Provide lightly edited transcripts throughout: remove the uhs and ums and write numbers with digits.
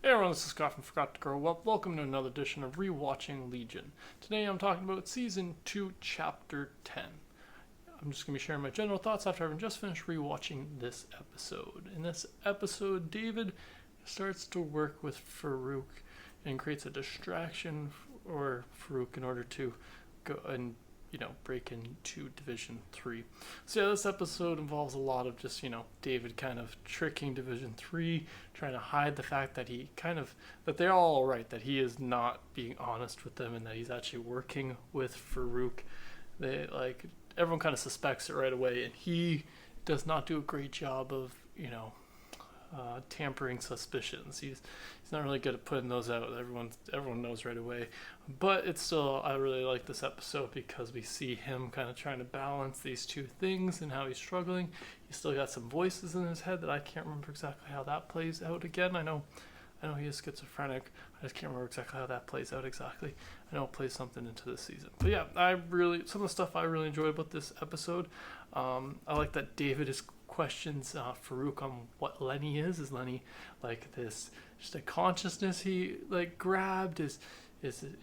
Hey everyone, this is Scott from Forgot to Grow Up. Welcome to another edition of ReWatching Legion. Today I'm talking about Season 2, Chapter 10. I'm just going to be sharing my general thoughts after having just finished rewatching this episode. In this episode, David starts to work with Farouk and creates a distraction for Farouk in order to go and break into Division 3. So yeah, this episode involves a lot of just, David kind of tricking Division 3, trying to hide the fact that that they're all right, that he is not being honest with them and that he's actually working with Farouk. Everyone kind of suspects it right away, and he does not do a great job of, tampering suspicions. He's not really good at putting those out. Everyone knows right away. But it's still, I really like this episode because we see him kind of trying to balance these two things and how he's struggling. He's still got some voices in his head that I can't remember exactly how that plays out again. I know he is schizophrenic. I just can't remember exactly how that plays out exactly. I know it plays something into this season. But yeah, some of the stuff I really enjoy about this episode. I like that David questions Farouk on what Lenny is. Is Lenny like this, just a consciousness he grabbed? Is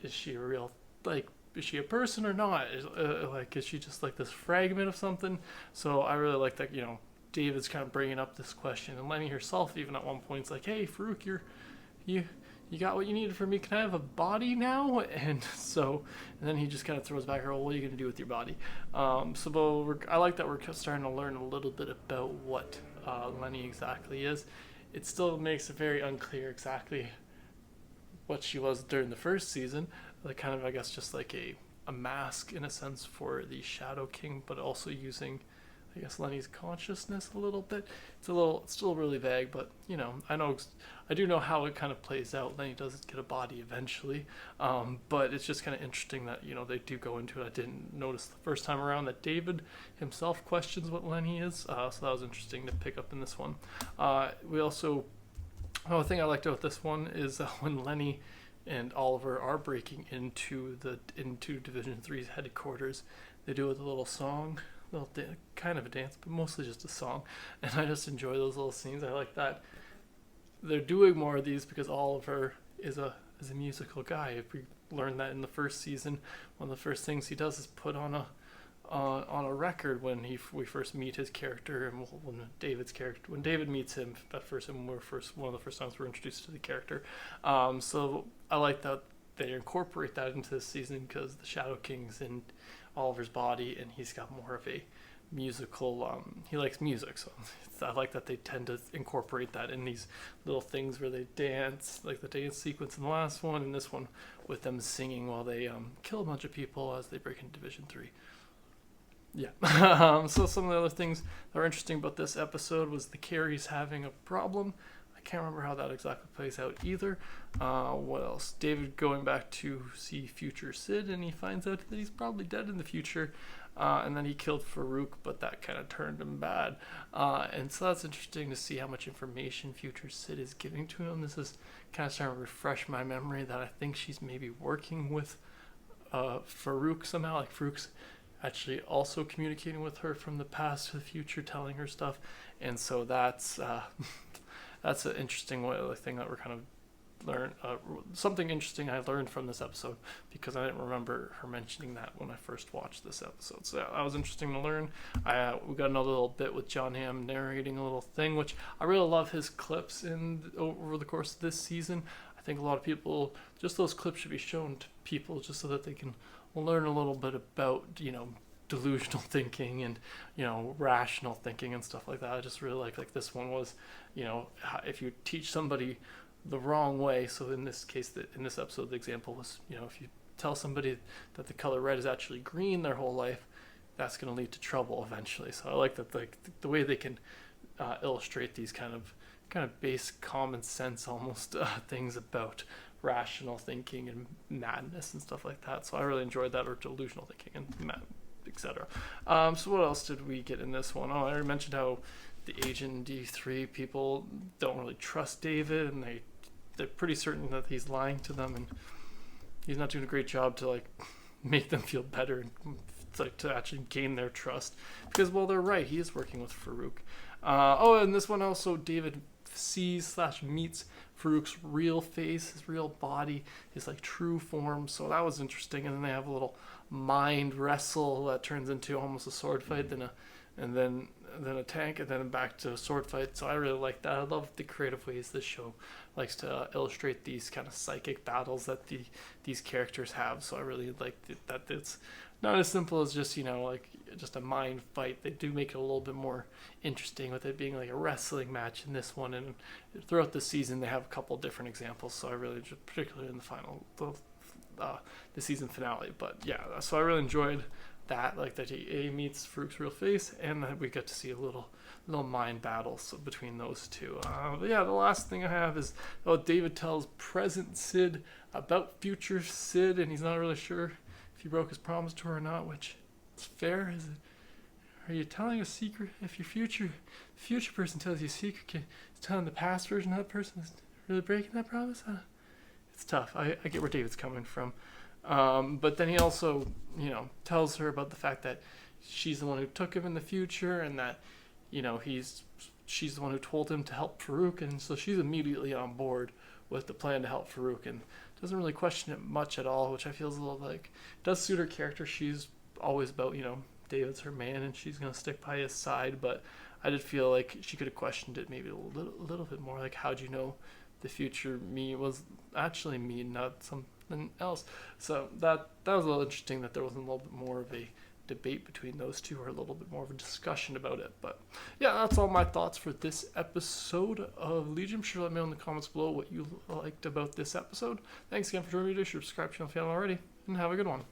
she a real, is she a person or not? Is she just like this fragment of something? So I really like that, David's kind of bringing up this question, and Lenny herself even at one point is like, hey Farouk, you got what you needed from me, can I have a body now? And then he just kind of throws back, what are you going to do with your body? I like that we're starting to learn a little bit about what Lenny exactly is. It still makes it very unclear exactly what she was during the first season, kind of, I guess, just like a mask in a sense for the Shadow King, but also using, I guess, Lenny's consciousness a little bit. It's still really vague, but I do know how it kind of plays out. Lenny does get a body eventually, but it's just kind of interesting that they do go into it. I didn't notice the first time around that David himself questions what Lenny is, so that was interesting to pick up in this one. Another thing I liked about this one is when Lenny and Oliver are breaking into Division 3's headquarters, they do it with a little song. Kind of a dance, but mostly just a song, and I just enjoy those little scenes. I like that they're doing more of these because Oliver is a musical guy. If we learned that in the first season, one of the first things he does is put on a record when we first meet his character, and when David meets him at first, and one of the first times we're introduced to the character. So I like that they incorporate that into this season because the Shadow King's in Oliver's body, and he's got more of a musical, he likes music, so I like that they tend to incorporate that in these little things where they dance, like the dance sequence in the last one, and this one with them singing while they kill a bunch of people as they break into Division 3. Yeah. So some of the other things that are interesting about this episode was the Carries having a problem. I can't remember how that exactly plays out either. What else? David going back to see future Sid, and he finds out that he's probably dead in the future, and then he killed Farouk, but that kind of turned him bad. And so that's interesting to see how much information future Sid is giving to him. This is kind of starting to refresh my memory that I think she's maybe working with Farouk somehow. Like Farouk's actually also communicating with her from the past to the future, telling her stuff, and so that's an interesting thing that we're kind of learn. Something interesting I learned from this episode because I didn't remember her mentioning that when I first watched this episode. So that was interesting to learn. We got another little bit with John Hamm narrating a little thing, which I really love his clips over the course of this season. I think a lot of people, just those clips should be shown to people just so that they can learn a little bit about, delusional thinking and, rational thinking and stuff like that. I just really like this one was, if you teach somebody the wrong way. So in this case, in this episode, the example was, if you tell somebody that the color red is actually green their whole life, that's going to lead to trouble eventually. So I like that the way they can illustrate these kind of base common sense almost things about rational thinking and madness and stuff like that. So I really enjoyed that, or delusional thinking and etc. So what else did we get in this one? I already mentioned how the Agent D3 people don't really trust David, and they're pretty certain that he's lying to them, and he's not doing a great job to make them feel better and to actually gain their trust, because they're right, he is working with Farouk. And this one also, David sees / meets Farouk's real face, his real body, his like true form. So that was interesting. And then they have a little mind wrestle that turns into almost a sword fight, then a tank, and then back to a sword fight. So I really like that. I love the creative ways this show likes to illustrate these kind of psychic battles that these characters have. So I really like that it's not as simple as just, like just a mind fight. They do make it a little bit more interesting with it being like a wrestling match in this one. And throughout the season, they have a couple different examples. So I really, particularly in the season finale. But yeah, so I really enjoyed that, like that he meets Farouk's real face, and that we get to see a little mind battles between those two. But yeah, the last thing I have is David tells present Sid about future Sid, and he's not really sure if he broke his promise to her or not, which is fair. Are you telling a secret if your future person tells you a secret? Is telling the past version of that person is really breaking that promise? It's tough. I get where David's coming from. But then he also, tells her about the fact that she's the one who took him in the future, and that, she's the one who told him to help Farouk, and so she's immediately on board with the plan to help Farouk, and doesn't really question it much at all, which I feel is a little like, does suit her character. She's always about, David's her man, and she's going to stick by his side, but I did feel like she could have questioned it maybe a little bit more, like, how'd you know the future me was actually me, not something else? So that was a little interesting that there was a little bit more of a debate between those two, or a little bit more of a discussion about it. But yeah, that's all my thoughts for this episode of Legion. Sure, let me know in the comments below what you liked about this episode. Thanks again for joining me today. Subscribe to the channel if you haven't already, and have a good one.